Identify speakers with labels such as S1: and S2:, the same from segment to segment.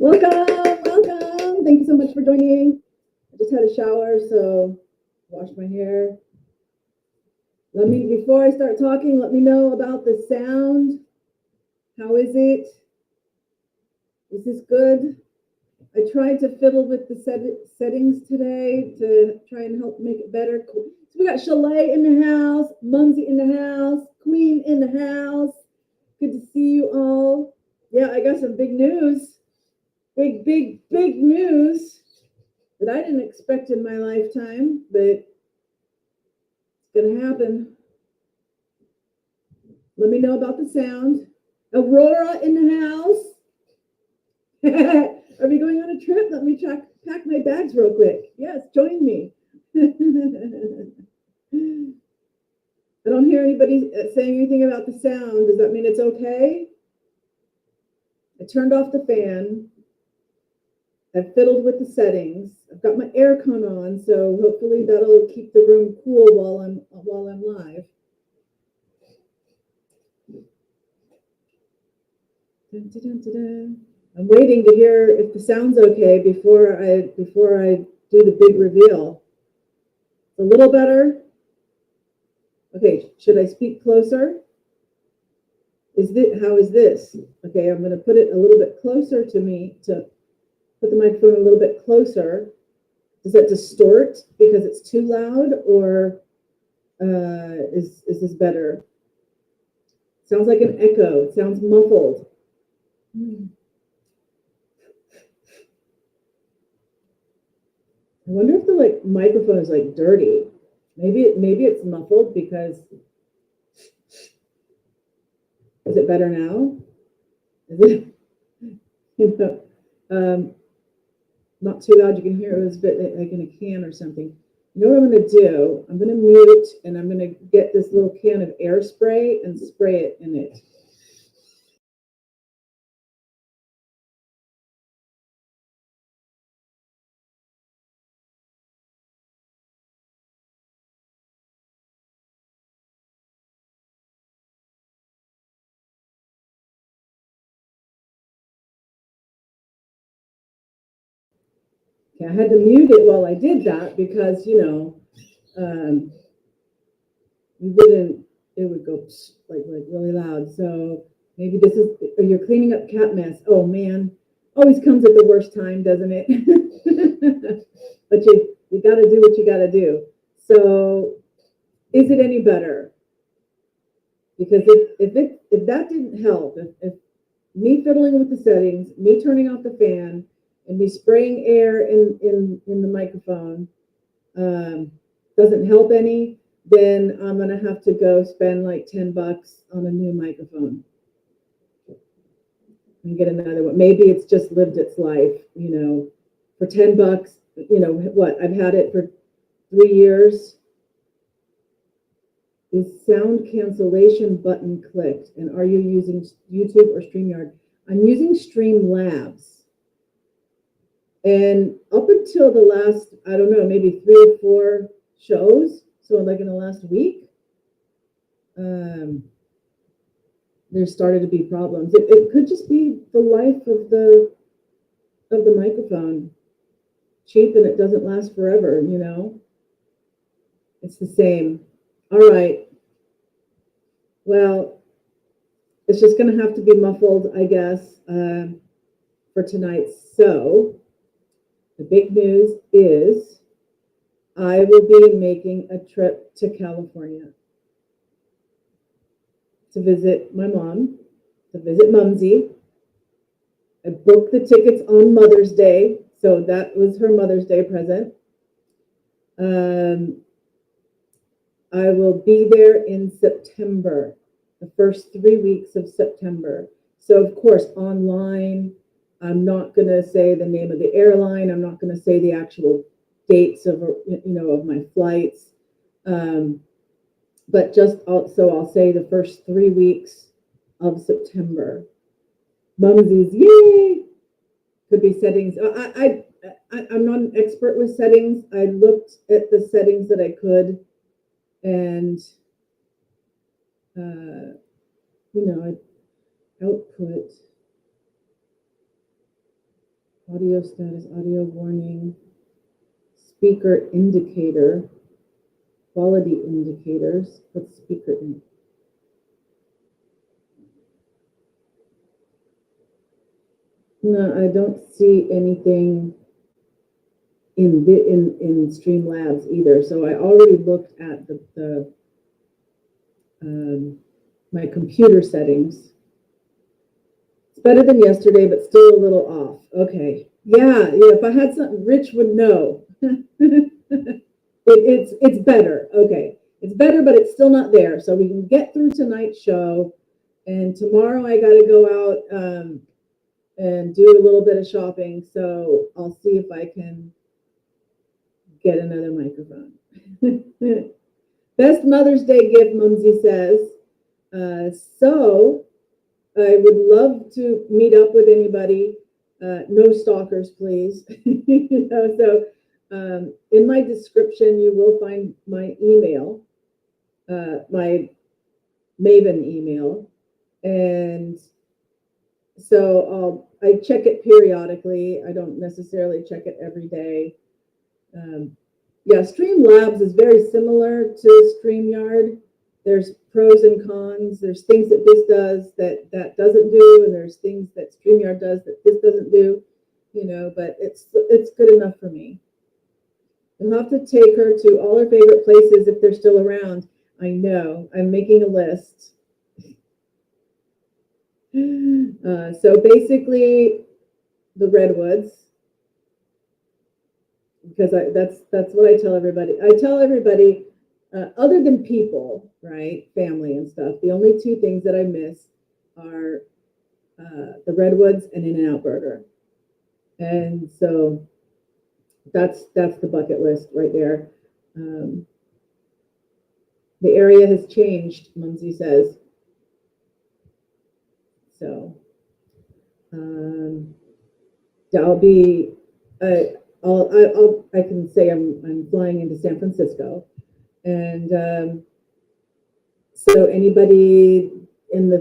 S1: Welcome. Thank you so much for joining. I just had a shower, so washed my hair. Before I start talking, let me know about the sound. How is it? Is this good? I tried to fiddle with the settings today to try and help make it better. So we got Chalet in the house, Mumsy in the house, Queen in the house. Good to see you all. Yeah, I got some big news. Big news that I didn't expect in my lifetime, but it's gonna happen. Let me know about the sound. Aurora in the house. Are we going on a trip? Let me pack my bags real quick. Yes, join me. I don't hear anybody saying anything about the sound. Does that mean it's okay? I turned off the fan. I fiddled with the settings. I've got my air con on, so hopefully that'll keep the room cool while I'm live. Dun, dun, dun, dun. I'm waiting to hear if the sound's okay before I do the big reveal. A little better. Okay, should I speak closer? How is this? Okay, I'm going to put it a little bit closer to me to put the microphone a little bit closer. Does that distort because it's too loud, or is this better? Sounds like an echo. It sounds muffled. I wonder if the microphone is dirty. Maybe it's muffled because. Is it better now? Is it not too loud? You can hear it was a bit like in a can or something. You know what I'm going to do? I'm going to mute and I'm going to get this little can of air spray and spray it in it. Okay, I had to mute it while I did that because, it would go like really loud. So maybe you're cleaning up cat mess. Oh man, always comes at the worst time, doesn't it? But you got to do what you got to do. So is it any better? Because if that didn't help, if me fiddling with the settings, me turning off the fan, and me spraying air in the microphone doesn't help any, then I'm gonna have to go spend like $10 on a new microphone and get another one. Maybe it's just lived its life, for $10. What? I've had it for 3 years. Is sound cancellation button clicked? And are you using YouTube or StreamYard? I'm using Streamlabs. And up until the last, I don't know, maybe 3 or 4 shows, so like in the last week, there started to be problems. It could just be the life of the microphone. Cheap and it doesn't last forever, It's the same. All right. Well, it's just going to have to be muffled, I guess, for tonight. So the big news is I will be making a trip to California to visit my mom, to visit Mumsy. I booked the tickets on Mother's Day, so that was her Mother's Day present. I will be there in September, the first 3 weeks of September. So, of course, online, I'm not going to say the name of the airline. I'm not going to say the actual dates of my flights. But I'll say the first 3 weeks of September. Mumsies, yay! Could be settings. I'm not an expert with settings. I looked at the settings that I could, and output. Audio status, audio warning, speaker indicator, quality indicators. What's speaker indicator? No, I don't see anything in Streamlabs either. So I already looked at the my computer settings. It's better than yesterday, but still a little off. Okay. Yeah. If I had something, Rich would know. It's better. Okay. It's better, but it's still not there. So we can get through tonight's show. And tomorrow I got to go out and do a little bit of shopping. So I'll see if I can get another microphone. Best Mother's Day gift, Mumsy says. So I would love to meet up with anybody. No stalkers, please. So in my description, you will find my email, my Maven email. And so I check it periodically. I don't necessarily check it every day. Yeah, Streamlabs is very similar to StreamYard. There's pros and cons. There's things that this does that doesn't do, and there's things that StreamYard does that this doesn't do, but it's good enough for me. You'll have to take her to all her favorite places if they're still around. I know. I'm making a list. So basically, the redwoods, because that's what I tell everybody. I tell everybody, other than people, right, family and stuff, the only two things that I miss are the redwoods and In-N-Out Burger, and so that's the bucket list right there. The area has changed, Mumsy says. So I'll be. I can say I'm flying into San Francisco, and so anybody in the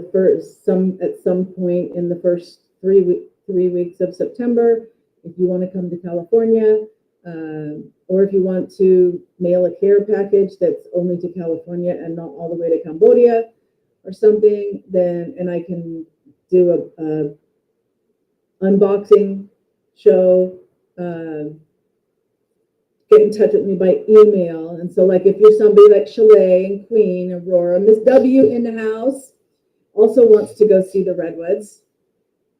S1: at some point in the first 3 weeks of September, if you want to come to California, or if you want to mail a care package that's only to California and not all the way to Cambodia or something, then and I can do a unboxing show. Get in touch with me by email. And so like if you're somebody like Chalet and Queen, Aurora, Miss W in the house also wants to go see the redwoods,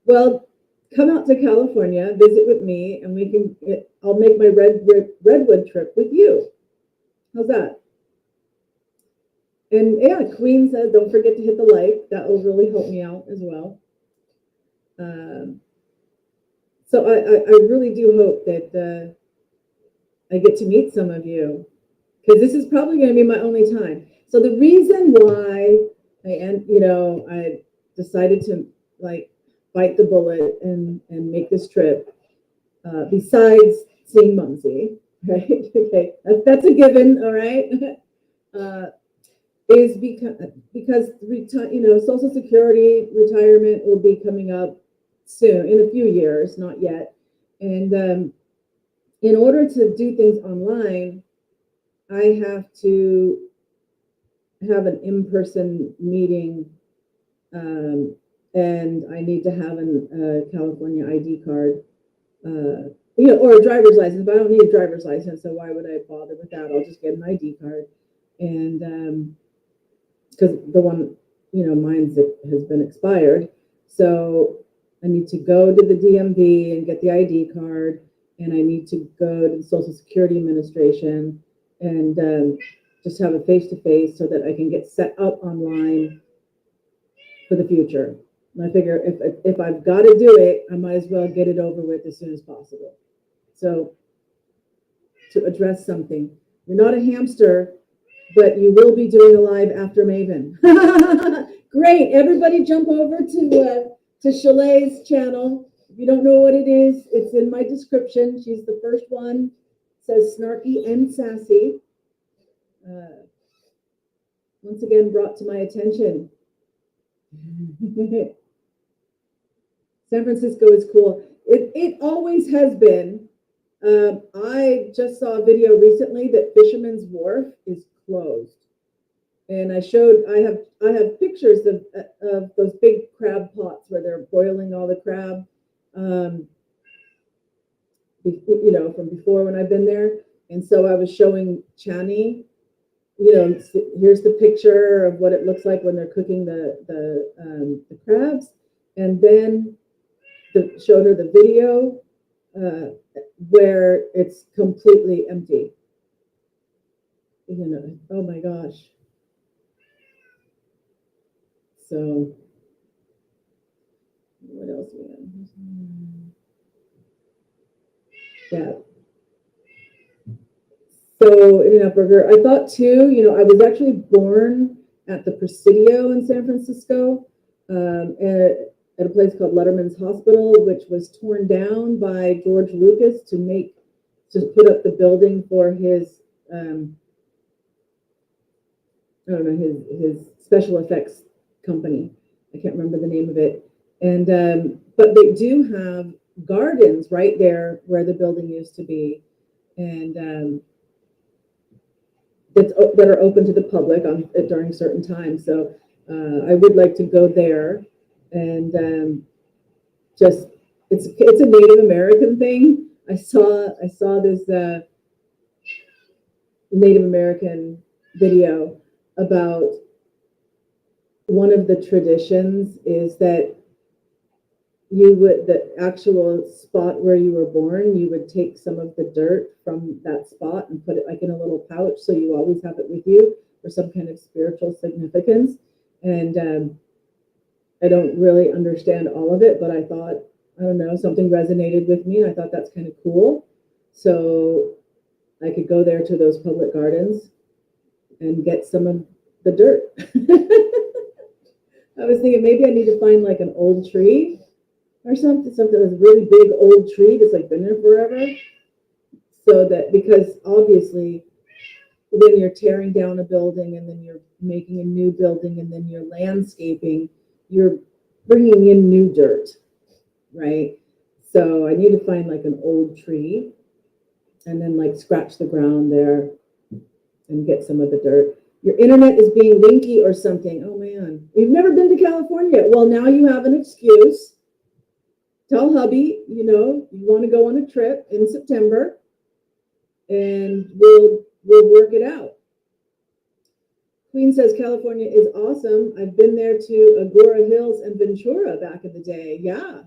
S1: well, come out to California, visit with me, and I'll make my redwood trip with you. How's that? And yeah, Queen says don't forget to hit the like. That will really help me out as well. So I really do hope that I get to meet some of you, because this is probably going to be my only time. So the reason why I decided to bite the bullet and make this trip, besides seeing Mumsy, right? Okay, that's a given, all right. Is because Social Security retirement will be coming up soon, in a few years, not yet, and in order to do things online, I have to have an in-person meeting, and I need to have a California ID card, or a driver's license. But I don't need a driver's license, so why would I bother with that? I'll just get an ID card, and because the one, mine has been expired, so I need to go to the DMV and get the ID card. And I need to go to the Social Security Administration and just have a face-to-face so that I can get set up online for the future. And I figure if I've got to do it, I might as well get it over with as soon as possible. So to address something, you're not a hamster, but you will be doing a live after Maven. Great. Everybody jump over to Chalet's channel. If you don't know what it is, it's in my description. She's the first one. It says snarky and sassy. Once again, brought to my attention. San Francisco is cool. It always has been. I just saw a video recently that Fisherman's Wharf is closed, and I have pictures of those big crab pots where they're boiling all the crab, from before when I've been there. And so I was showing Chani, here's the picture of what it looks like when they're cooking the crabs, and then showed her the video where it's completely empty. Oh my gosh. So what else we have? Yeah. So in and burger, I thought too, I was actually born at the Presidio in San Francisco, at a place called Letterman's Hospital, which was torn down by George Lucas to put up the building for his, his special effects company. I can't remember the name of it. And, but they do have gardens right there where the building used to be. And, that are open to the public during certain times. So I would like to go there, and it's a Native American thing. I saw this Native American video about one of the traditions is that the actual spot where you were born, you would take some of the dirt from that spot and put it like in a little pouch, so you always have it with you for some kind of spiritual significance. And I don't really understand all of it, but I thought, I don't know, something resonated with me, and I thought that's kind of cool. So I could go there to those public gardens and get some of the dirt. I was thinking maybe I need to find like an old tree or something that's a really big old tree that's like been there forever. So that, because obviously when you're tearing down a building and then you're making a new building and then you're landscaping, you're bringing in new dirt, right? So I need to find like an old tree and then like scratch the ground there and get some of the dirt. Your internet is being winky or something. Oh man, you've never been to California. Well, now you have an excuse. Tell hubby, you want to go on a trip in September, and we'll work it out. Queen says California is awesome. I've been there to Agoura Hills and Ventura back in the day. Yeah,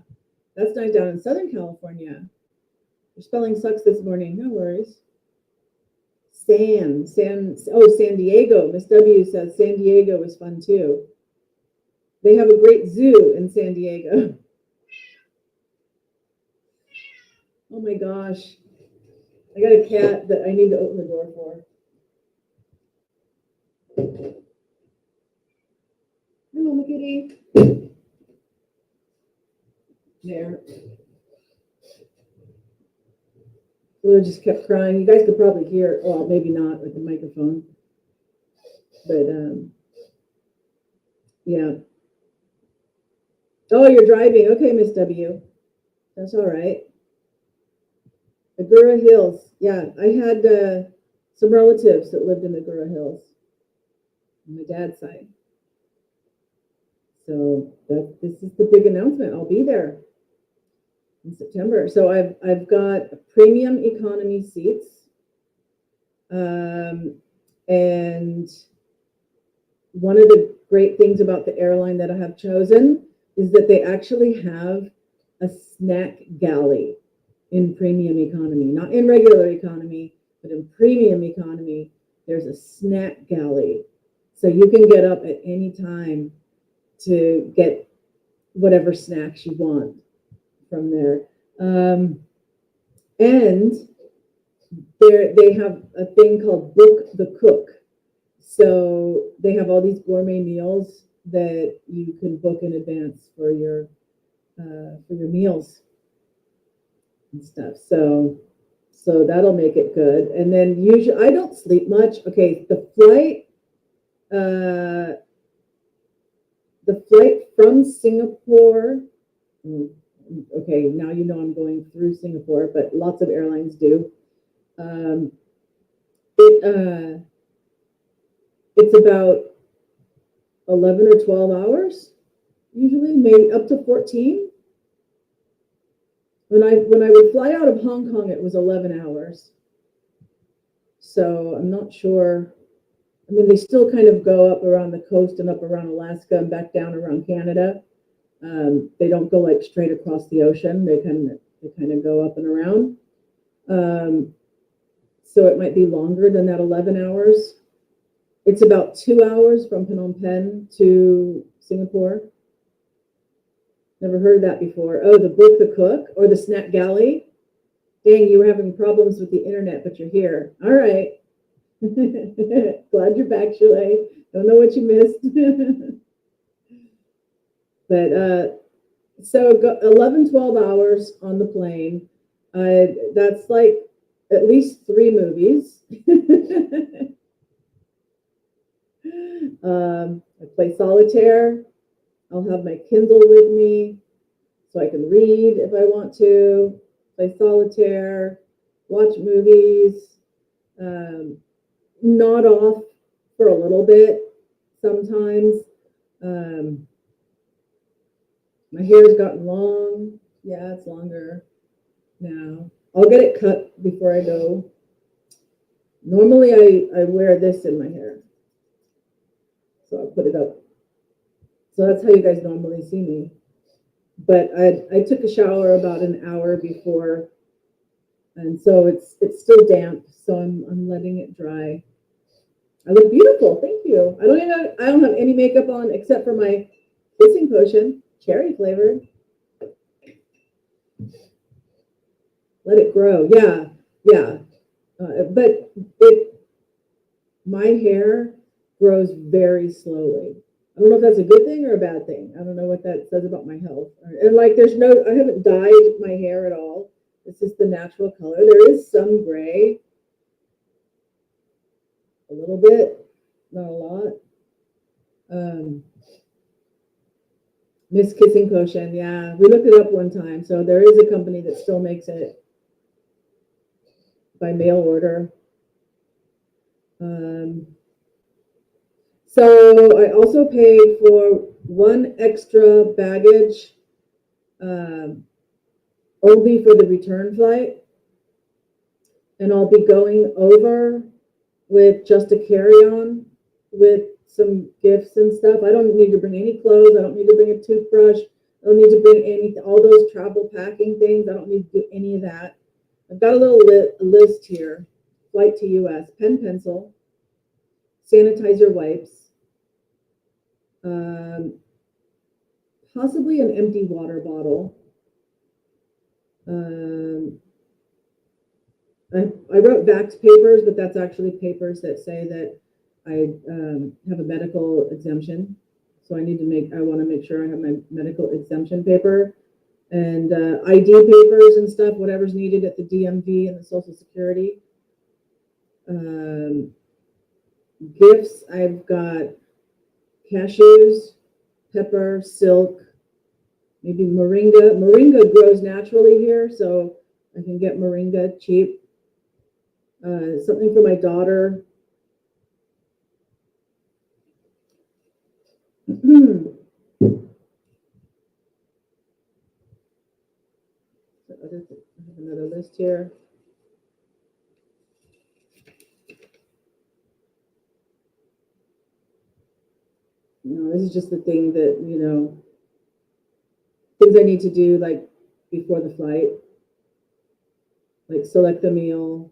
S1: that's nice down in Southern California. Your spelling sucks this morning. No worries. San Diego. Miss W says San Diego is fun too. They have a great zoo in San Diego. Oh my gosh. I got a cat that I need to open the door for. Hello, my kitty. There. Blue just kept crying. You guys could probably hear it. Well, maybe not with the microphone. But, yeah. Oh, you're driving. Okay, Miss W. That's all right. Agoura Hills. Yeah, I had some relatives that lived in Agoura Hills on my dad's side. So this is the big announcement. I'll be there in September. So I've got premium economy seats, and one of the great things about the airline that I have chosen is that they actually have a snack galley in premium economy, not in regular economy, but in premium economy. There's a snack galley, so you can get up at any time to get whatever snacks you want from there. And they have a thing called Book the Cook. So they have all these gourmet meals that you can book in advance for your meals and stuff. So that'll make it good. And then usually I don't sleep much. Okay, the flight from Singapore. Okay, now you know I'm going through Singapore, but lots of airlines do. Um, it it's about 11 or 12 hours, usually, maybe up to 14. When I would fly out of Hong Kong, it was 11 hours. So I'm not sure. I mean, they still kind of go up around the coast and up around Alaska and back down around Canada. They don't go like straight across the ocean. They kind of go up and around. Um, so it might be longer than that 11 hours. It's about 2 hours from Phnom Penh to Singapore. Never heard of that before. Oh, the book, The Cook, or the Snack Galley. Dang, you were having problems with the internet, but you're here. All right. Glad you're back, Chalet. Don't know what you missed. But so 11, 12 hours on the plane. That's like at least 3 movies. I play solitaire. I'll have my Kindle with me so I can read if I want to, play solitaire, watch movies, nod off for a little bit sometimes. My hair's gotten long. Yeah, it's longer now. I'll get it cut before I go. Normally, I wear this in my hair. So I'll put it up. So that's how you guys normally see me. But I took a shower about an hour before, and so it's still damp. So I'm letting it dry. I look beautiful. Thank you. I don't have any makeup on except for my kissing potion, cherry flavored. Let it grow. Yeah, yeah. But my hair grows very slowly. I don't know if that's a good thing or a bad thing. I don't know what that says about my health. And like, I haven't dyed my hair at all. It's just the natural color. There is some gray, a little bit, not a lot. Miss Kissing Potion, yeah, we looked it up one time. So there is a company that still makes it by mail order. So I also pay for one extra baggage, only for the return flight. And I'll be going over with just a carry-on with some gifts and stuff. I don't need to bring any clothes. I don't need to bring a toothbrush. I don't need to bring all those travel packing things. I don't need to do any of that. I've got a little list here. Flight to US, pen, pencil, sanitizer wipes, possibly an empty water bottle. I wrote vax papers, but that's actually papers that say that I have a medical exemption. So I want to make sure I have my medical exemption paper and ID papers and stuff, whatever's needed at the DMV and the Social Security. Gifts, I've got cashews, pepper, silk, maybe moringa. Moringa grows naturally here, so I can get moringa cheap. Something for my daughter. I have another list here. No, this is just the thing that, things I need to do like before the flight, like select the meal,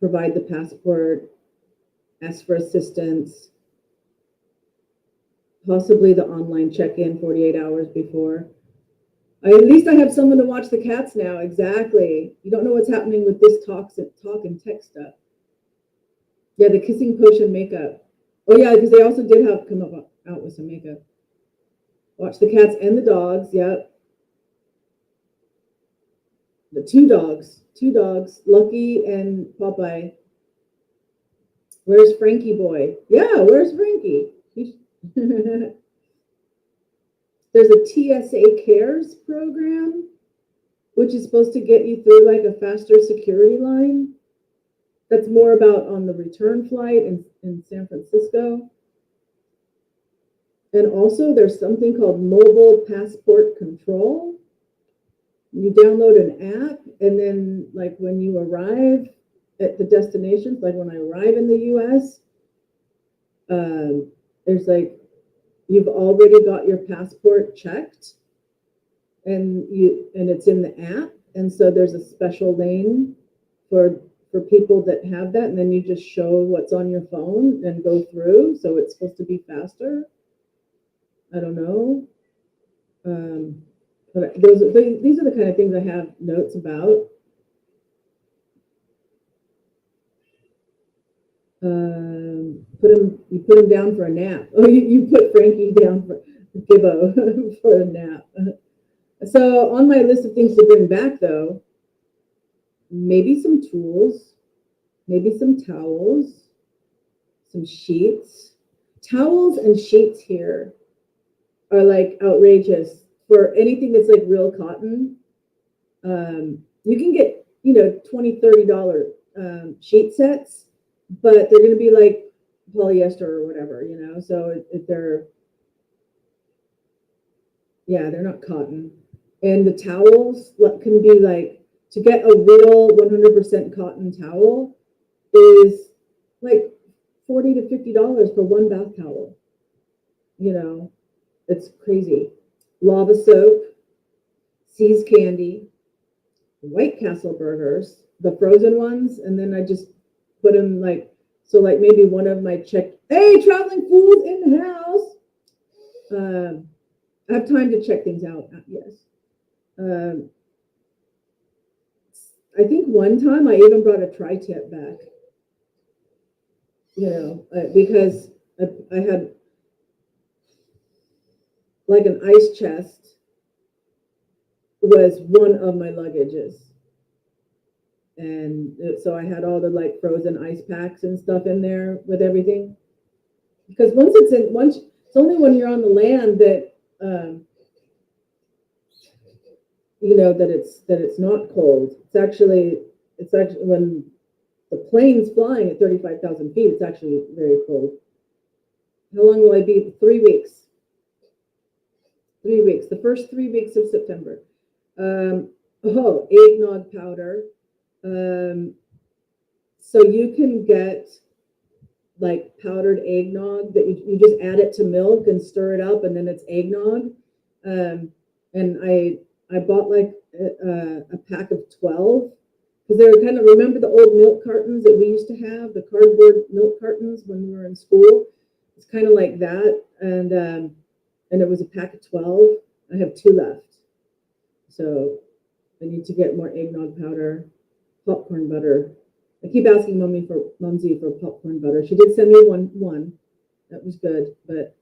S1: provide the passport, ask for assistance, possibly the online check-in 48 hours before. At least I have someone to watch the cats now. Exactly. You don't know what's happening with this talk and text stuff. Yeah, the kissing potion makeup. Oh yeah, because they also did come out with some makeup. Watch the cats and the dogs. Yep. The two dogs, Lucky and Popeye. Where's Frankie boy? Yeah, where's Frankie? there's a TSA Cares program, which is supposed to get you through like a faster security line. That's more about on the return flight in San Francisco. And also there's something called mobile passport control. You download an app, and then like when you arrive at the destinations, like when I arrive in the US, there's like, you've already got your passport checked, and it's in the app. And so there's a special lane for people that have that, and then you just show what's on your phone and go through. So it's supposed to be faster. I don't know. But these are the kind of things I have notes about. You put him down for a nap. Oh, you put Frankie down for Gibbo for a nap. So on my list of things to bring back, though, maybe some tools, maybe some towels, some sheets. Towels and sheets here are like outrageous for anything that's like real cotton. You can get, $20, $30 sheet sets, but they're going to be like polyester or whatever, so they're not cotton. And the towels can be like, to get a real 100% cotton towel is like $40 to $50 for one bath towel. It's crazy. Lava soap, See's candy, White Castle burgers, the frozen ones, and then I just put them like, so like maybe one of my hey, traveling fools in the house. I have time to check things out. Yes. I think one time I even brought a tri-tip back, because I had like an ice chest was one of my luggages. And so I had all the like frozen ice packs and stuff in there with everything. Because once it's only when you're on the land that that it's not cold. It's actually when the plane's flying at 35,000 feet, it's actually very cold. How long will I be? 3 weeks. 3 weeks. The first 3 weeks of September. Eggnog powder. So you can get like powdered eggnog that you just add it to milk and stir it up, and then it's eggnog. And I bought like a pack of 12, because they're kind of, remember the old milk cartons that we used to have, the cardboard milk cartons when we were in school? It's kind of like that. And it was a pack of 12. I have 2 left. So I need to get more eggnog powder, popcorn butter. I keep asking Mumsy for popcorn butter. She did send me one. That was good, but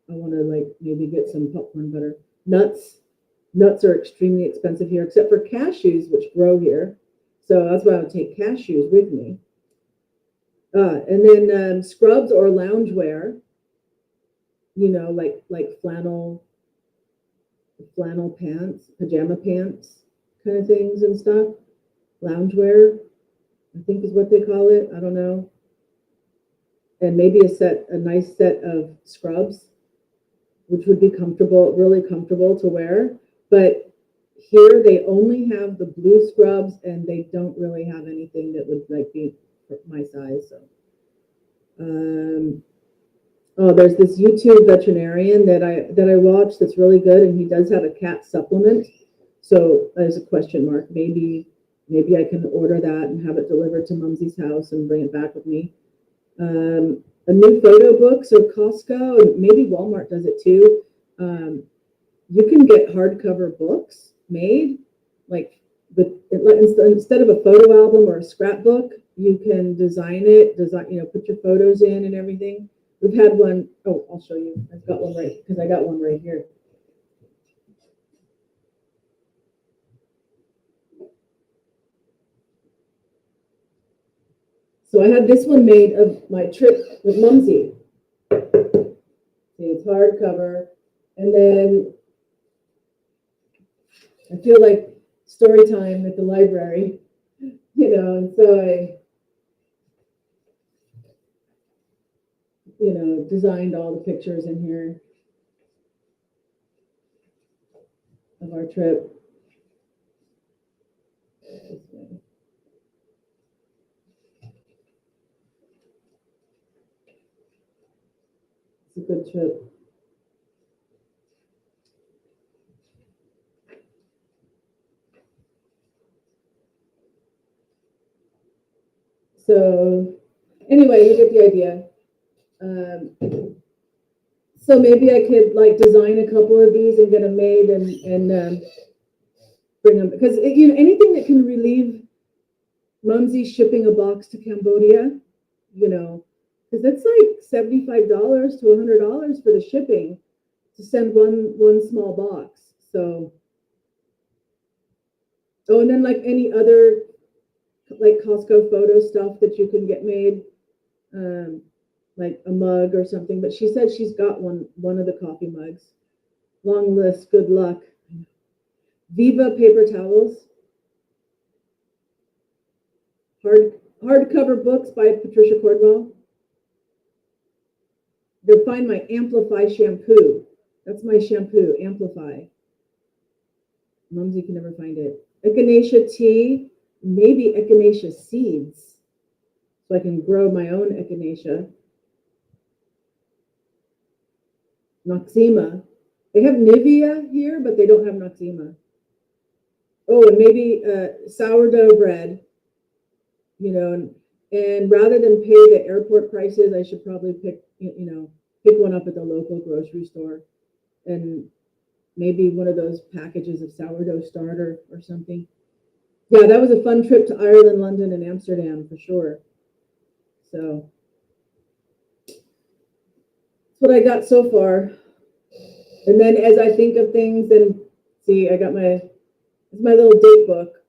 S1: I want to like maybe get some popcorn butter. Nuts are extremely expensive here, except for cashews, which grow here. So that's why I would take cashews with me. And then scrubs or loungewear, like flannel pants, pajama pants kind of things and stuff. Loungewear, I think is what they call it. I don't know. And maybe a nice set of scrubs, which would be really comfortable to wear. But here they only have the blue scrubs, and they don't really have anything that would like be my size. So, there's this YouTube veterinarian that I watch that's really good, and he does have a cat supplement. So there's a question mark. Maybe I can order that and have it delivered to Mumsy's house and bring it back with me. A new photo book, so Costco, and maybe Walmart does it too. You can get hardcover books made, like instead of a photo album or a scrapbook, you can design it, put your photos in and everything. We've had one. Oh, I'll show you. I've got one because I got one right here. So I had this one made of my trip with Mumsy. See, it's hardcover. And then I feel like story time at the library, and so I designed all the pictures in here of our trip. It's a good trip. So anyway, you get the idea. So maybe I could like design a couple of these and get them made and bring them, because anything that can relieve Mumsy shipping a box to Cambodia, because it's like $75 to $100 for the shipping to send one small box. So, and then like any other like Costco photo stuff that you can get made, like a mug or something. But she said she's got one of the coffee mugs. Long list. Good luck. Viva paper towels. Hardcover books by Patricia Cordwell. You'll find my Amplify shampoo. That's my shampoo, Amplify. Mumsy can never find it. Echinacea tea, maybe echinacea seeds, so I can grow my own echinacea. Noxema. They have Nivea here, but they don't have Noxema. Oh, and maybe sourdough bread, and rather than pay the airport prices, I should probably pick one up at the local grocery store, and maybe one of those packages of sourdough starter or something. Yeah, that was a fun trip to Ireland, London, and Amsterdam for sure. So that's what I got so far. And then as I think of things, and see, it's my little date book.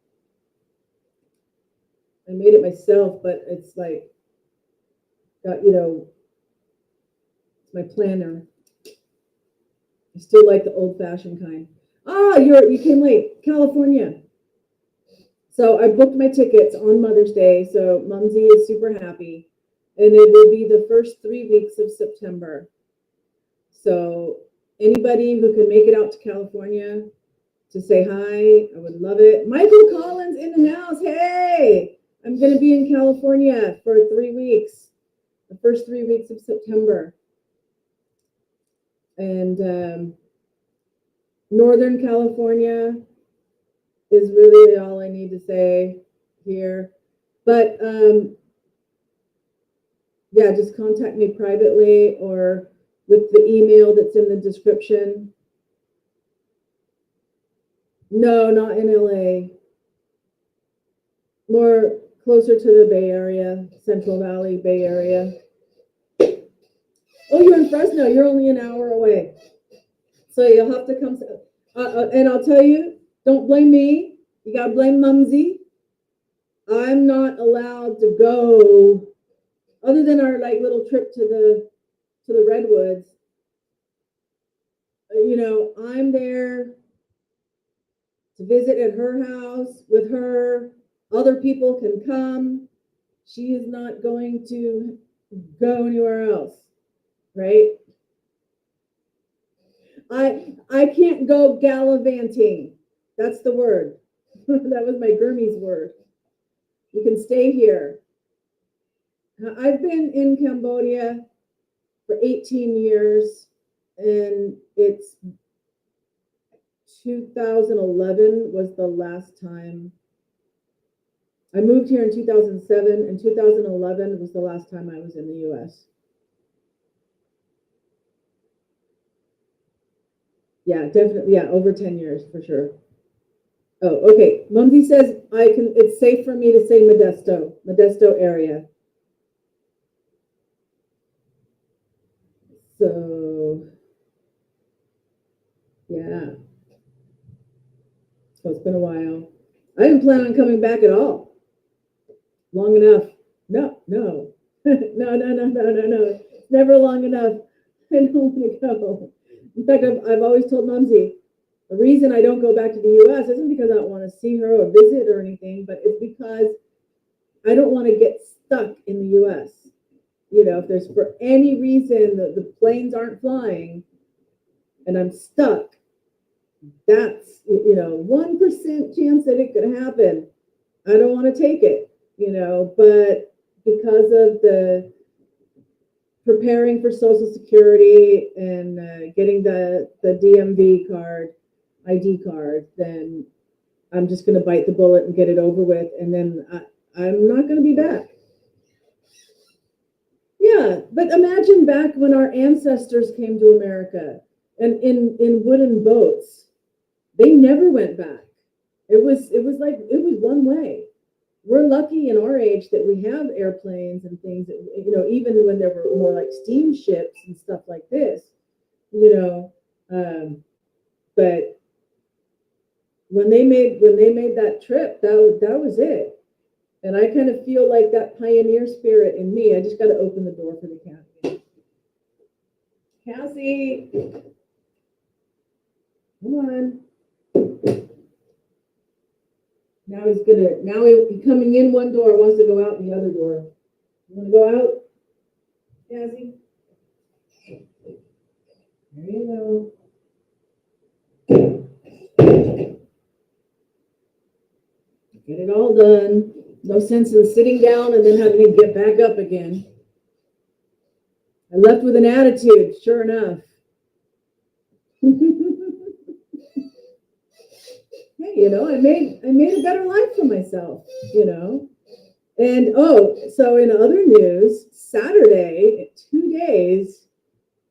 S1: I made it myself, but it's like got, it's my planner. I still like the old-fashioned kind. You came late. California. So I booked my tickets on Mother's Day, so Mumsy is super happy. And it will be the first 3 weeks of September. So anybody who can make it out to California to say hi, I would love it. Michael Collins in the house. Hey, I'm going to be in California for 3 weeks, the first 3 weeks of September. And Northern California is really all I need to say here. But yeah, just contact me privately or with the email that's in the description. No, not in LA. More closer to the Bay Area, Central Valley, Bay Area. Oh, you're in Fresno. You're only an hour away. So you'll have to come. And I'll tell you, don't blame me. You got to blame Mumsy. I'm not allowed to go, other than our like little trip to the Redwoods. I'm there to visit at her house with her. Other people can come. She is not going to go anywhere else, right? I can't go gallivanting. That's the word. That was my Gurmese word. You can stay here. I've been in Cambodia for 18 years, and it's 2011 was the last time. I moved here in 2007, and 2011 was the last time I was in the U.S. Yeah, definitely. Yeah, over 10 years for sure. Oh, okay. Mumsy says it's safe for me to say Modesto area. So, yeah. So it's been a while. I didn't plan on coming back at all. Long enough. No. No. Never long enough. I don't want to go. In fact, I've always told Mumsy, The reason I don't go back to the U.S. isn't because I don't want to see her or visit or anything, but it's because I don't want to get stuck in the U.S. You know, if there's for any reason the planes aren't flying and I'm stuck, that's, 1% chance that it could happen. I don't want to take it, but because of the preparing for Social Security and getting the DMV card, ID card, then I'm just going to bite the bullet and get it over with. And then I'm not going to be back. Yeah, but imagine back when our ancestors came to America and in wooden boats, they never went back. It was one way. We're lucky in our age that we have airplanes and things that, even when there were more like steamships and stuff like this, but when they made that trip, that was it. And I kind of feel like that pioneer spirit in me. I just got to open the door for the cat. Cassie, come on. Now he's coming in one door, wants to go out the other door. You want to go out, Cassie? There you go. Get it all done. No sense in sitting down and then having to get back up again. I left with an attitude, sure enough. Hey, I made a better life for myself, And so in other news, Saturday, 2 days,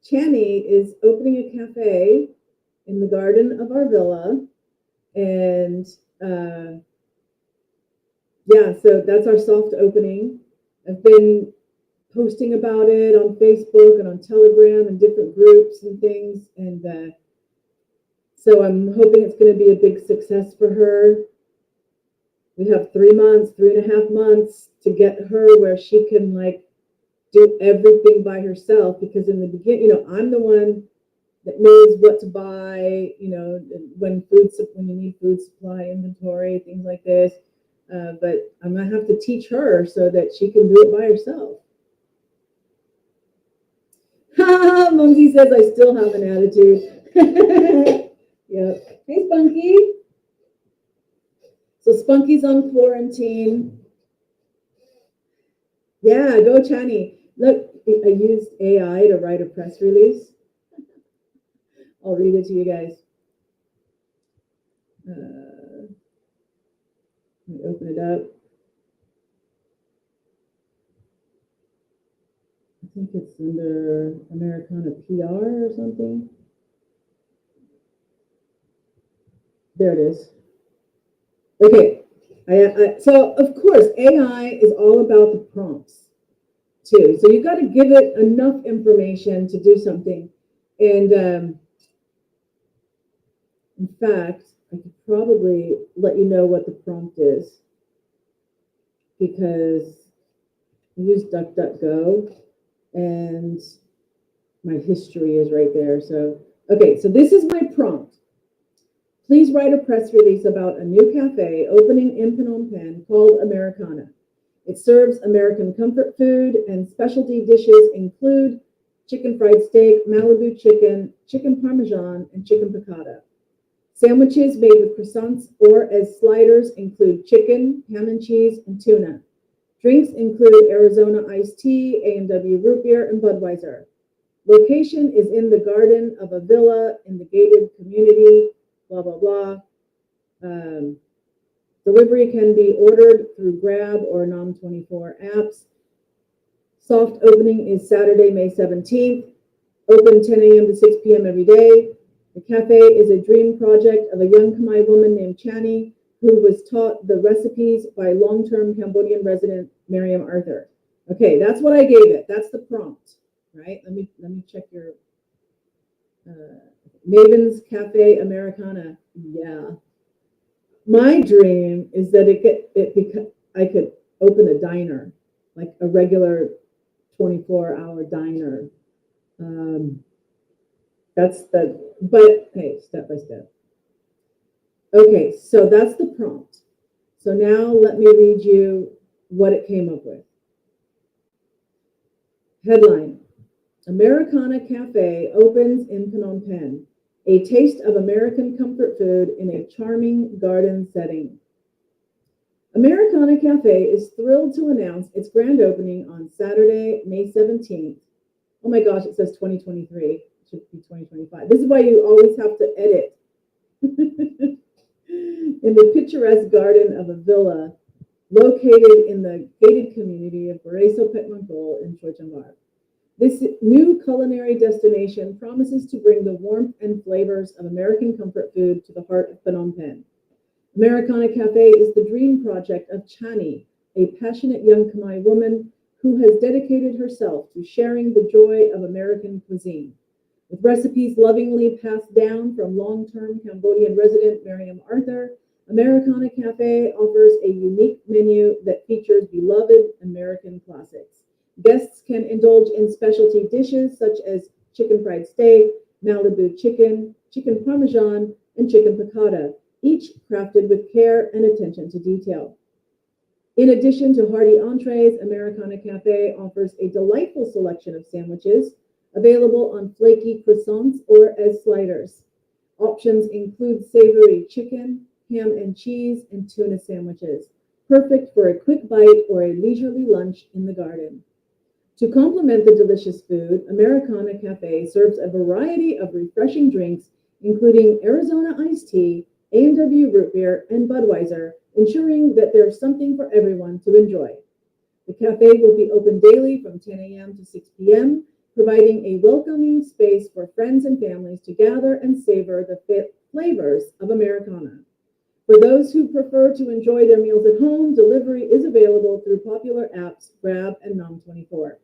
S1: Channy is opening a cafe in the garden of our villa. And so that's our soft opening. I've been posting about it on Facebook and on Telegram and different groups and things. And so I'm hoping it's going to be a big success for her. We have 3.5 months to get her where she can do everything by herself, because in the beginning, I'm the one that knows what to buy, when you need food supply, inventory, things like this. But I'm going to have to teach her so that she can do it by herself. Mumsy says I still have an attitude. Yep. Hey, Spunky. So Spunky's on quarantine. Yeah, go Chani. Look, I used AI to write a press release. I'll read it to you guys. Let me open it up. I think it's under Americana PR or something. There it is. Okay. So, of course, AI is all about the prompts, too. So you got to give it enough information to do something. And in fact, I could probably let you know what the prompt is, because I use DuckDuckGo and my history is right there. So, okay, so this is my prompt. Please write a press release about a new cafe opening in Phnom Penh called Americana. It serves American comfort food, and specialty dishes include chicken fried steak, Malibu chicken, chicken parmesan, and chicken piccata. Sandwiches made with croissants or as sliders include chicken, ham and cheese, and tuna. Drinks include Arizona iced tea, A&W root beer, and Budweiser. Location is in the garden of a villa in the gated community, blah, blah, blah. Delivery can be ordered through Grab or Nom24 apps. Soft opening is Saturday, May 17th. Open 10 a.m. to 6 p.m. every day. The cafe is a dream project of a young Khmer woman named Channy, who was taught the recipes by long-term Cambodian resident Miriam Arthur. Okay, that's what I gave it. That's the prompt, right? Let me check your Maven's Cafe Americana. Yeah. My dream is that I could open a diner, like a regular 24-hour diner. But hey, step by step. Okay, so that's the prompt. So now let me read you what it came up with. Headline: Americana Cafe opens in Phnom Penh. A taste of American comfort food in a charming garden setting. Americana Cafe is thrilled to announce its grand opening on Saturday, May 17th. Oh my gosh, it says 2023. It should be 2025. This is why you always have to edit. In the picturesque garden of a villa located in the gated community of Bareso Petmangol in Choichambar. This new culinary destination promises to bring the warmth and flavors of American comfort food to the heart of Phnom Penh. Americana Cafe is the dream project of Chani, a passionate young Khmer woman who has dedicated herself to sharing the joy of American cuisine. With recipes lovingly passed down from long-term Cambodian resident Miriam Arthur, Americana Cafe offers a unique menu that features beloved American classics. Guests can indulge in specialty dishes such as chicken fried steak, Malibu chicken, chicken parmesan, and chicken piccata, each crafted with care and attention to detail. In addition to hearty entrees, Americana Cafe offers a delightful selection of sandwiches available on flaky croissants or as sliders. Options include savory chicken, ham and cheese, and tuna sandwiches, perfect for a quick bite or a leisurely lunch in the garden. To complement the delicious food, Americana Cafe serves a variety of refreshing drinks, including Arizona iced tea, A&W root beer, and Budweiser, ensuring that there's something for everyone to enjoy. The cafe will be open daily from 10 a.m. to 6 p.m., providing a welcoming space for friends and families to gather and savor the flavors of Americana. For those who prefer to enjoy their meals at home, delivery is available through popular apps Grab and Nom24.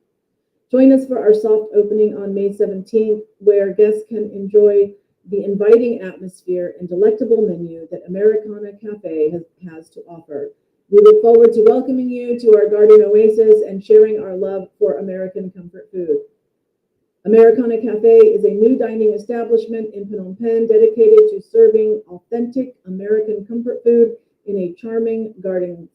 S1: Join us for our soft opening on May 17th, where guests can enjoy the inviting atmosphere and delectable menu that Americana Cafe has to offer. We look forward to welcoming you to our garden oasis and sharing our love for American comfort food. Americana Cafe is a new dining establishment in Phnom Penh dedicated to serving authentic American comfort food in a charming garden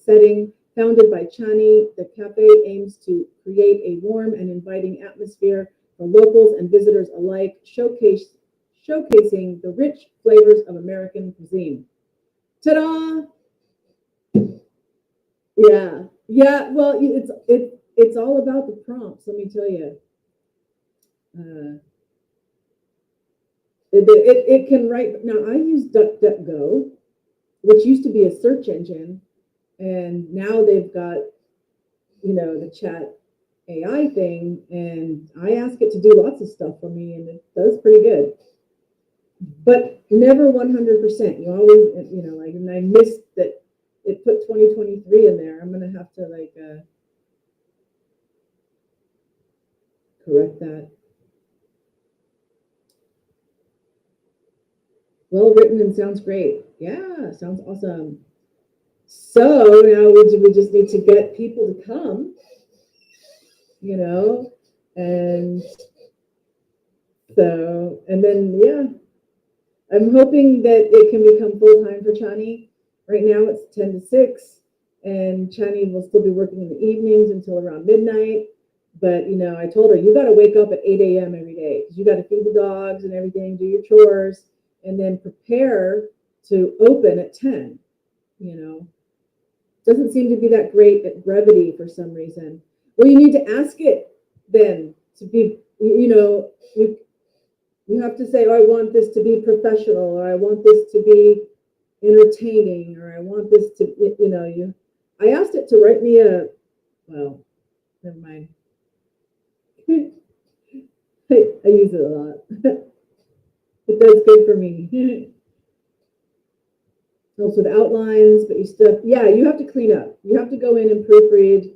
S1: setting. Founded by Chani, the cafe aims to create a warm and inviting atmosphere for locals and visitors alike, showcasing the rich flavors of American cuisine. Ta-da! Yeah. Well, it's all about the prompts. Let me tell you. It can write. Now I use DuckDuckGo, which used to be a search engine, and now they've got the chat AI thing, and I ask it to do lots of stuff for me, and it does pretty good. But never 100%. You always, and I missed that it put 2023 in there. I'm gonna have to correct that. Well written and sounds great. Yeah, sounds awesome. So now we just need to get people to come, and so, and then, yeah, I'm hoping that it can become full time for Chani. Right now it's 10 to 6, and Chani will still be working in the evenings until around midnight. But, I told her, you got to wake up at 8 a.m. every day because you got to feed the dogs and everything, do your chores, and then prepare to open at 10, Doesn't seem to be that great at brevity for some reason. Well, you need to ask it then to be, you have to say, oh, I want this to be professional, or I want this to be entertaining, or I want this to, I asked it to write me well, never mind. I use it a lot. It does good for me. Helps with outlines, but you have to clean up. You have to go in and proofread,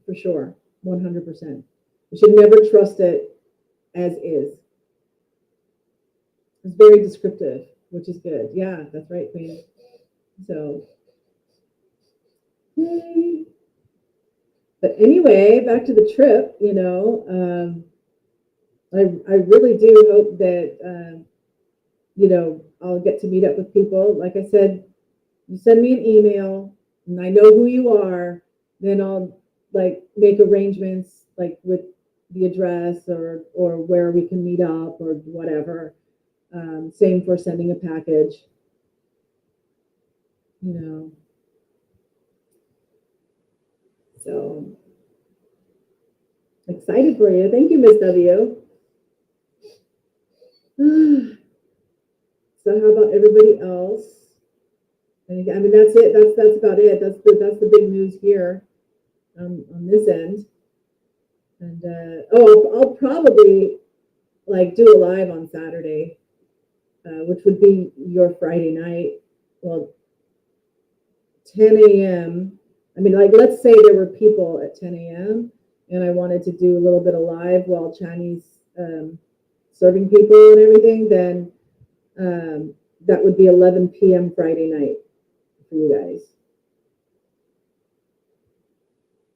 S1: for sure, 100%. You should never trust it as is. It's very descriptive, which is good. Yeah, that's right, Queen. So, yay. But anyway, back to the trip, I really do hope that I'll get to meet up with people. Like I said, you send me an email and I know who you are, then I'll like make arrangements like with the address or where we can meet up or whatever. Same for sending a package. So excited for you. Thank you, Miss W. So how about everybody else? And I mean, that's it. That's about it. That's the big news here on this end. And I'll probably like do a live on Saturday, which would be your Friday night. Well, 10 a.m. I mean, like, let's say there were people at 10 a.m. and I wanted to do a little bit of live while Chinese serving people and everything, then that would be 11 p.m. Friday night for you guys.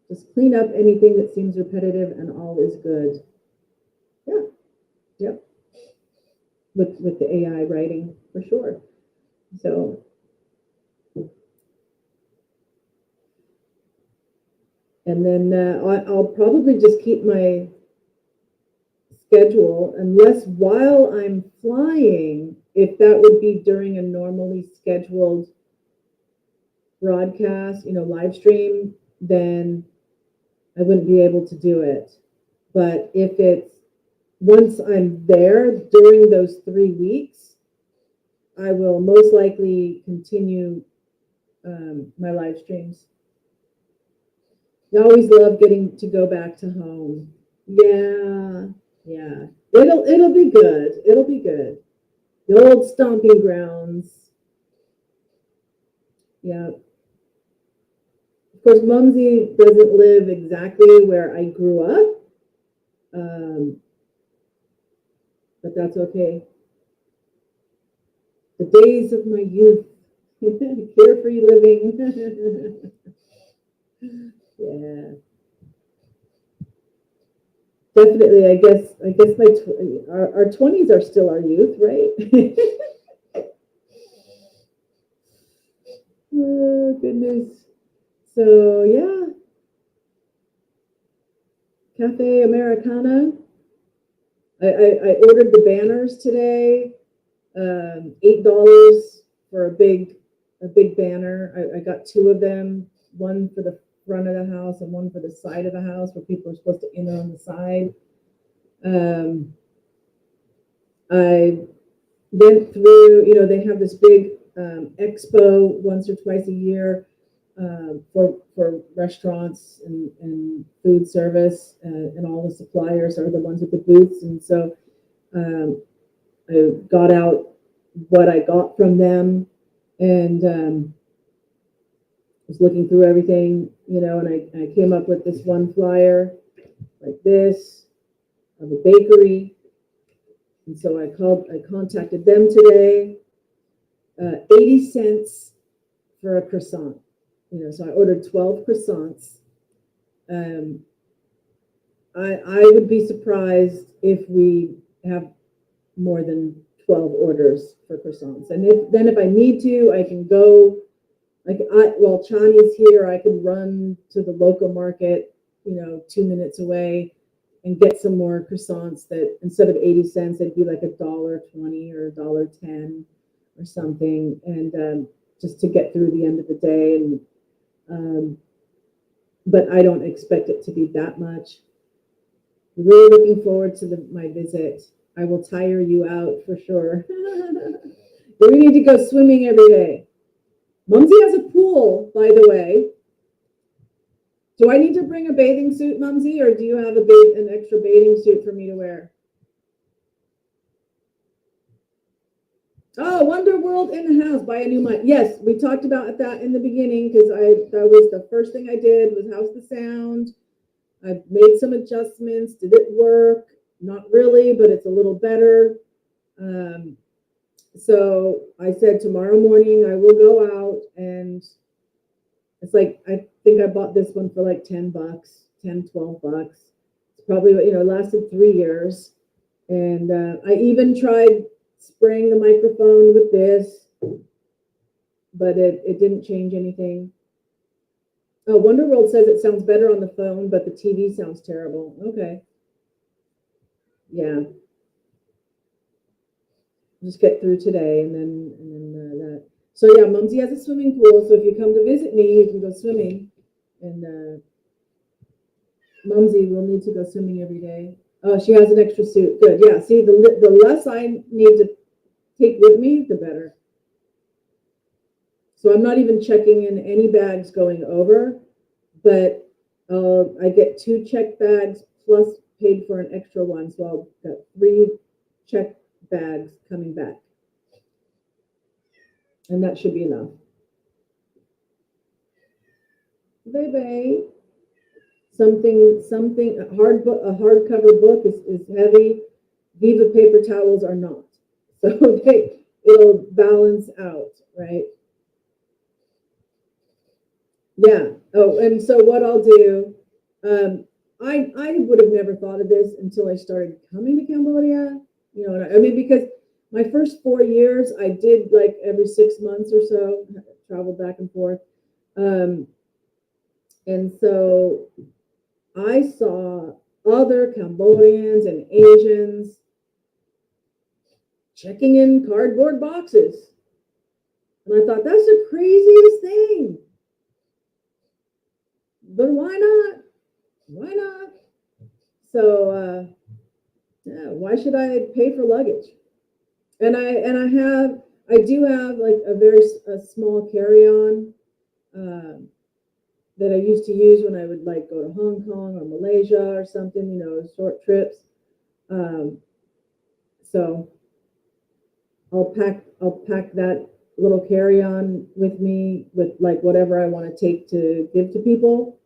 S1: Just clean up anything that seems repetitive and all is good. Yeah. Yep. With the AI writing, for sure. So and then I'll probably just keep my schedule, unless while I'm flying, if that would be during a normally scheduled broadcast, live stream, then I wouldn't be able to do it. But if it's once I'm there during those 3 weeks, I will most likely continue my live streams. I always love getting to go back to home. Yeah. It'll be good. It'll be good. The old stomping grounds. Yeah. Of course, Mumsy doesn't live exactly where I grew up. But that's okay. The days of my youth. Carefree living. Yeah. Definitely, I guess our 20s are still our youth, right? Oh, goodness. So, yeah. Cafe Americana. I ordered the banners today. $8 for a big banner. I got 2 of them, one for the front of the house and one for the side of the house where people are supposed to enter on the side. I went through, they have this big expo once or twice a year for restaurants and food service, and all the suppliers are the ones with the booths. And so I got out what I got from them and was looking through everything, and I came up with this one flyer like this of a bakery. And so I contacted them today, 80 cents for a croissant. So I ordered 12 croissants. I would be surprised if we have more than 12 orders for croissants. And if I need to, I can go, while Chani's here, I could run to the local market, 2 minutes away and get some more croissants that instead of 80 cents, it'd be like $1.20 or $1.10 or something. And just to get through the end of the day. And but I don't expect it to be that much. Really looking forward to my visit. I will tire you out for sure. We need to go swimming every day. Mumsy has a pool, by the way. Do I need to bring a bathing suit, Mumsy, or do you have an extra bathing suit for me to wear? Oh, Wonder World in the house, buy a new mic. Yes, we talked about that in the beginning because that was the first thing I did was house the sound. I've made some adjustments. Did it work? Not really, but it's a little better. So I said tomorrow morning I will go out, and it's like I think I bought this one for like $10, $10, $12. It's probably lasted 3 years, and I even tried spraying the microphone with this, but it didn't change anything. Oh, Wonderworld says it sounds better on the phone, but the TV sounds terrible. Okay. Yeah. Just get through today, and then that. So yeah, Mumsy has a swimming pool. So if you come to visit me, you can go swimming. And Mumsy will need to go swimming every day. Oh, she has an extra suit. Good. Yeah. See, the less I need to take with me, the better. So I'm not even checking in any bags going over, but I get 2 check bags plus paid for an extra one. So I'll got 3 check bags coming back. And that should be enough. Baby. Something, a hardcover book is heavy. Viva paper towels are not. So it'll balance out, right? Yeah. Oh, and so what I'll do, I would have never thought of this until I started coming to Cambodia. You know, I mean, because my first 4 years, I did like every 6 months or so, traveled back and forth. And so I saw other Cambodians and Asians checking in cardboard boxes. And I thought, that's the craziest thing. But why not? Why not? So, yeah, why should I pay for luggage? And I do have like a small carry-on that I used to use when I would like go to Hong Kong or Malaysia or something, you know, short trips. So I'll pack that little carry-on with me with like whatever I want to take to give to people.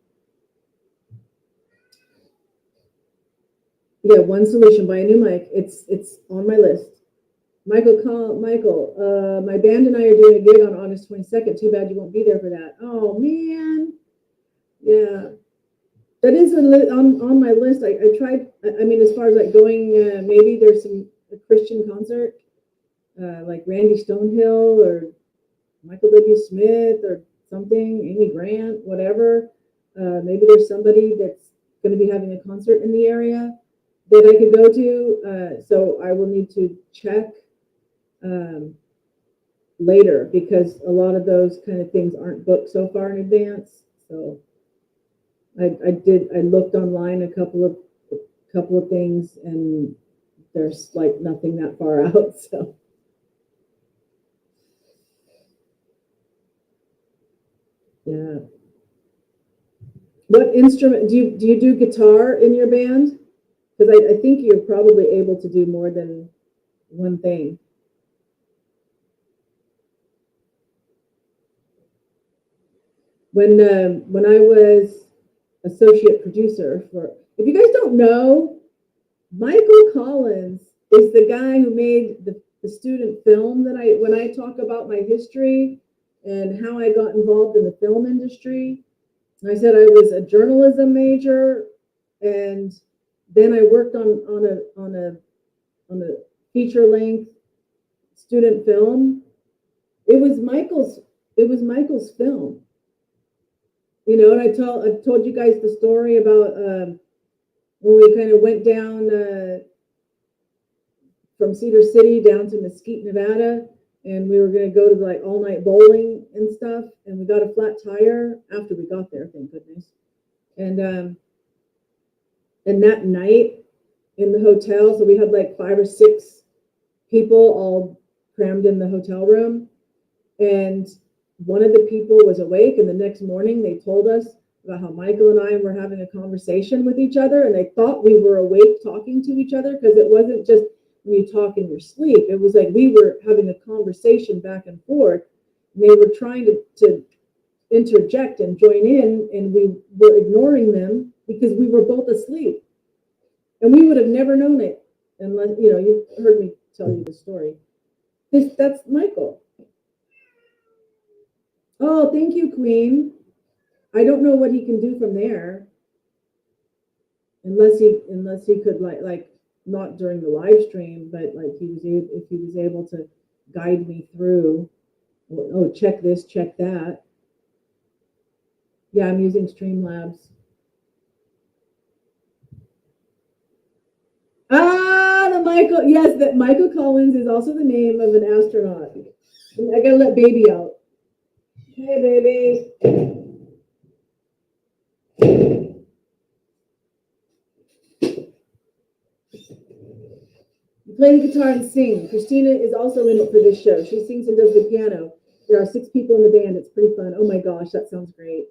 S1: Yeah, one solution, buy a new mic. It's on my list. Michael, my band and I are doing a gig on August 22nd. Too bad you won't be there for that. Oh man. Yeah, that is on my list. I tried. I mean, as far as like going, maybe there's a Christian concert, like Randy Stonehill or Michael W. Smith or something, Amy Grant, whatever. Maybe there's somebody that's going to be having a concert in the area that I could go to. So I will need to check later because a lot of those kind of things aren't booked so far in advance. So I looked online a couple of things and there's like nothing that far out. So yeah. What instrument do you do guitar in your band? Because I think you're probably able to do more than one thing. When I was associate producer for, if you guys don't know, Michael Collins is the guy who made the student film that when I talk about my history and how I got involved in the film industry. I said I was a journalism major, and then I worked on a feature length student film. It was Michael's film. You know, and I've told you guys the story about when we kind of went down from Cedar City down to Mesquite, Nevada, and we were going to go to like all night bowling and stuff, and we got a flat tire after we got there, thank goodness. And that night in the hotel, so we had like 5 or 6 people all crammed in the hotel room, and one of the people was awake, and the next morning they told us about how Michael and I were having a conversation with each other, and they thought we were awake talking to each other, because it wasn't just when you talk in your sleep. It was like we were having a conversation back and forth, and they were trying to interject and join in, and we were ignoring them because we were both asleep. And we would have never known it unless, you know, you heard me tell you the story. That's Michael. Oh, thank you, Queen. I don't know what he can do from there, unless he could like not during the live stream, but like if he was able to guide me through, oh, check this, check that. Yeah, I'm using Streamlabs. The Michael, yes, that Michael Collins is also the name of an astronaut. I gotta let baby out. Hey, baby. You play the guitar and sing. Christina is also in it for this show. She sings and does the piano. There are 6 people in the band. It's pretty fun. Oh my gosh, that sounds great.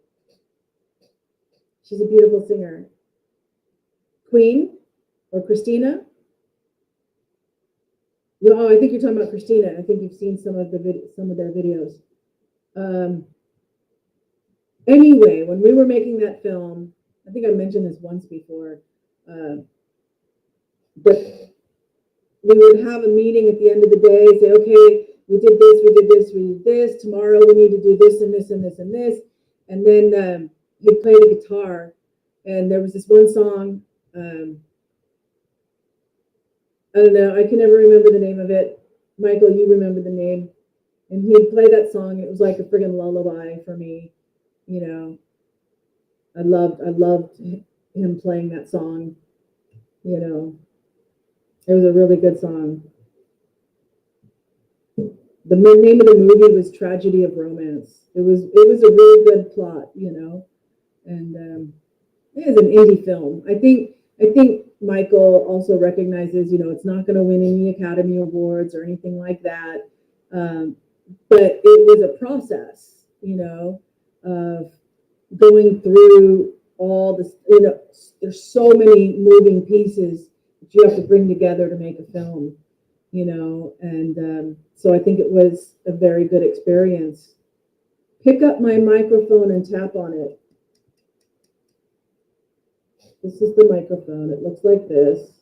S1: She's a beautiful singer. Queen or Christina? Oh, I think you're talking about Christina. I think you've seen some of their videos. Anyway, when we were making that film, I think I mentioned this once before, but we would have a meeting at the end of the day, say, okay, we did this, we did this, we did this. Tomorrow we need to do this and this and this and this. And then he'd play the guitar, and there was this one song. I don't know. I can never remember the name of it. Michael, you remember the name. And he'd play that song. And it was like a friggin' lullaby for me. You know, I loved him playing that song. You know, it was a really good song. The name of the movie was Tragedy of Romance. It was a really good plot, you know, and it is an indie film. I think Michael also recognizes, you know, it's not going to win any Academy Awards or anything like that, but it was a process, you know, of going through all this. You know, there's so many moving pieces that you have to bring together to make a film, you know, and so I think it was a very good experience. Pick up my microphone and tap on it. This is the microphone. It looks like this.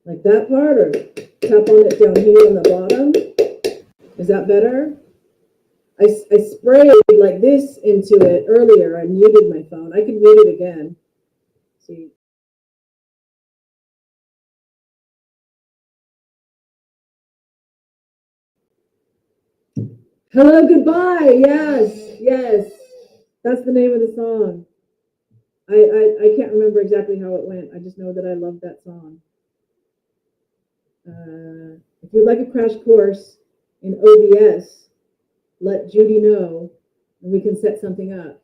S1: Like that part, or tap on it down here on the bottom. Is that better? I sprayed like this into it earlier. I muted my phone. I can mute it again. See. Hello, goodbye. Yes, yes. That's the name of the song. I can't remember exactly how it went. I just know that I love that song. If you'd like a crash course in OBS, let Judy know and we can set something up.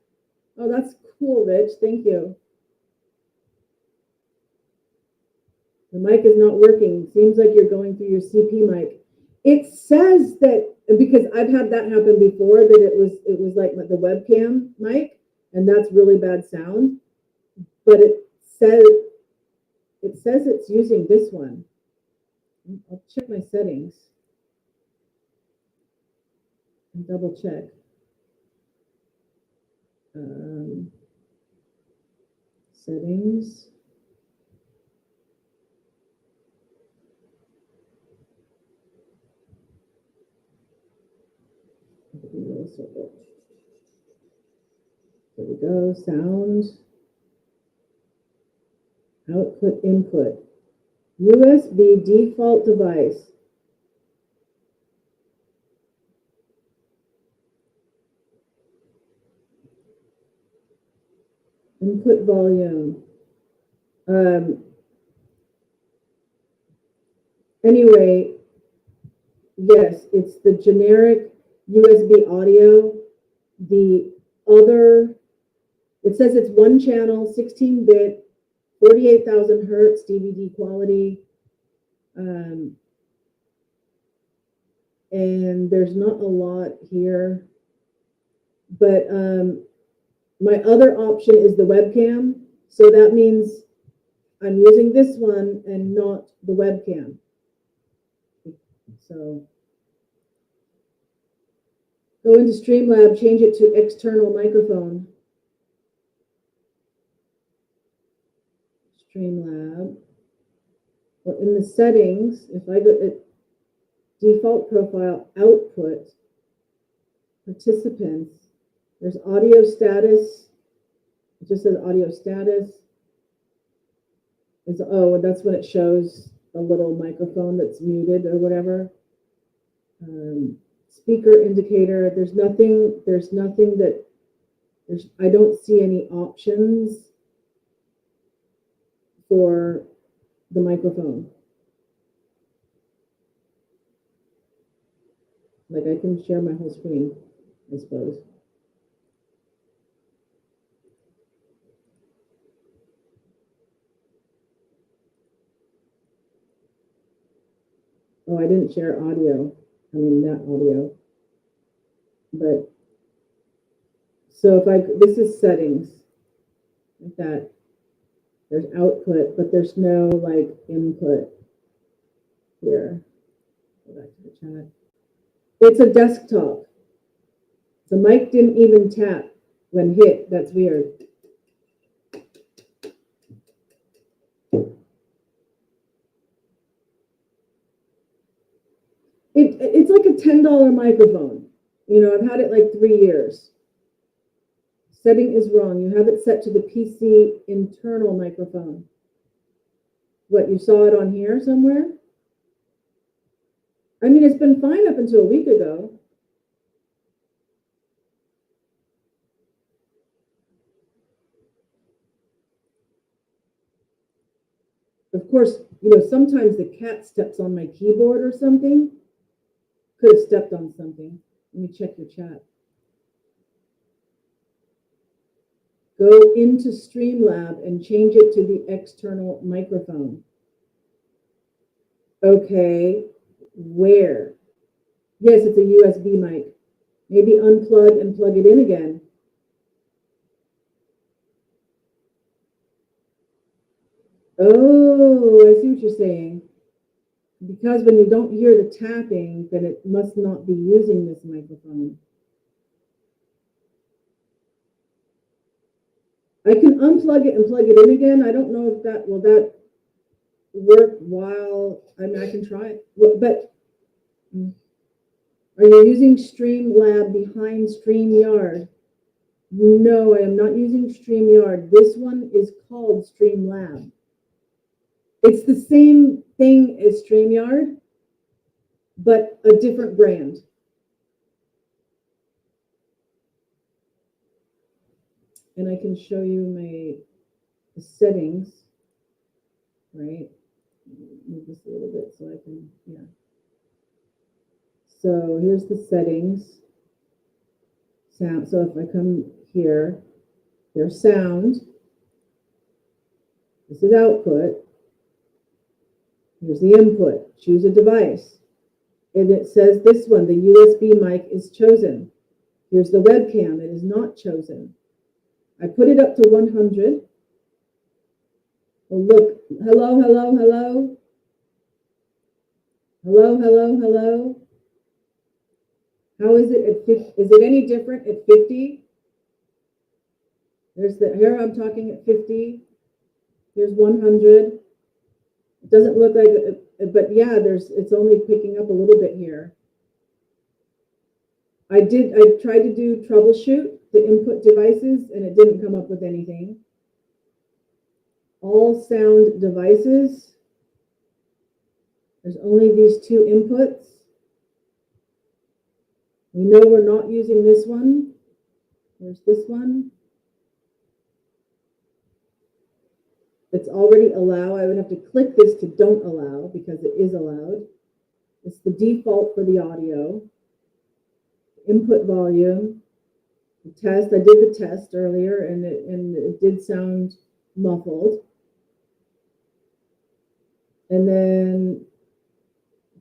S1: Oh, that's cool, Rich. Thank you. The mic is not working. Seems like you're going through your CP mic. It says that, because I've had that happen before, that it was like the webcam mic, and that's really bad sound. But it says it's using this one. I'll check my settings and double check. Settings. There we go. Sound. Output, input. USB default device. Input volume. Anyway, yes, it's the generic USB audio. The other, it says it's one channel, 16-bit, 48,000 hertz DVD quality. And there's not a lot here. But my other option is the webcam. So that means I'm using this one and not the webcam. So go into Streamlab, change it to external microphone. Streamlab. Well, in the settings, if I go at default profile, output, participants, there's audio status. It just says audio status. Oh, that's when it shows a little microphone that's muted or whatever. Speaker indicator. There's nothing that I don't see any options for the microphone. Like I can share my whole screen, I suppose. Oh, I didn't share audio. I mean, not audio. But so this is settings, like that. There's output, but there's no like input here. Go back to the chat. It's a desktop. The mic didn't even tap when hit. That's weird. It's like a $10 microphone. You know, I've had it like 3 years. Setting is wrong. You have it set to the PC internal microphone. What, you saw it on here somewhere? I mean, it's been fine up until a week ago. Of course, you know, sometimes the cat steps on my keyboard or something. Could have stepped on something. Let me check your chat. Go into Streamlab and change it to the external microphone. Okay, where? Yes, it's a USB mic. Maybe unplug and plug it in again. Oh, I see what you're saying. Because when you don't hear the tapping, then it must not be using this microphone. I can unplug it and plug it in again. I don't know if that will work while I can try it. But are you using Streamlab behind StreamYard? No, I am not using StreamYard. This one is called Streamlab. It's the same thing as StreamYard, but a different brand. And I can show you my settings, right? Move this a little bit so I can, yeah. So here's the settings. Sound. So if I come here, there's sound. This is output. Here's the input. Choose a device. And it says this one, the USB mic is chosen. Here's the webcam. It is not chosen. I put it up to 100. Oh, look. Hello, hello, hello. Hello, hello, hello. How is it at 50? Is it any different at 50? Here I'm talking at 50. Here's 100. It doesn't look like it, but yeah, it's only picking up a little bit here. I tried to do troubleshoot the input devices and it didn't come up with anything. All sound devices. There's only these two inputs. We know we're not using this one. There's this one. It's already allow. I would have to click this to don't allow because it is allowed. It's the default for the audio. Input volume. The test. I did the test earlier and it did sound muffled. And then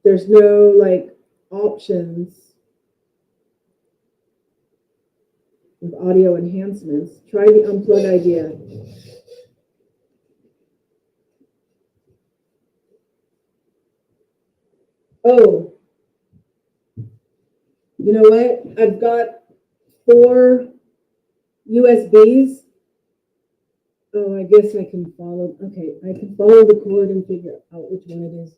S1: there's no like options with audio enhancements. Try the unplug idea. Oh, you know what? I've got 4 USBs. Oh, I guess I can follow. Okay, I can follow the cord and figure out which one it is.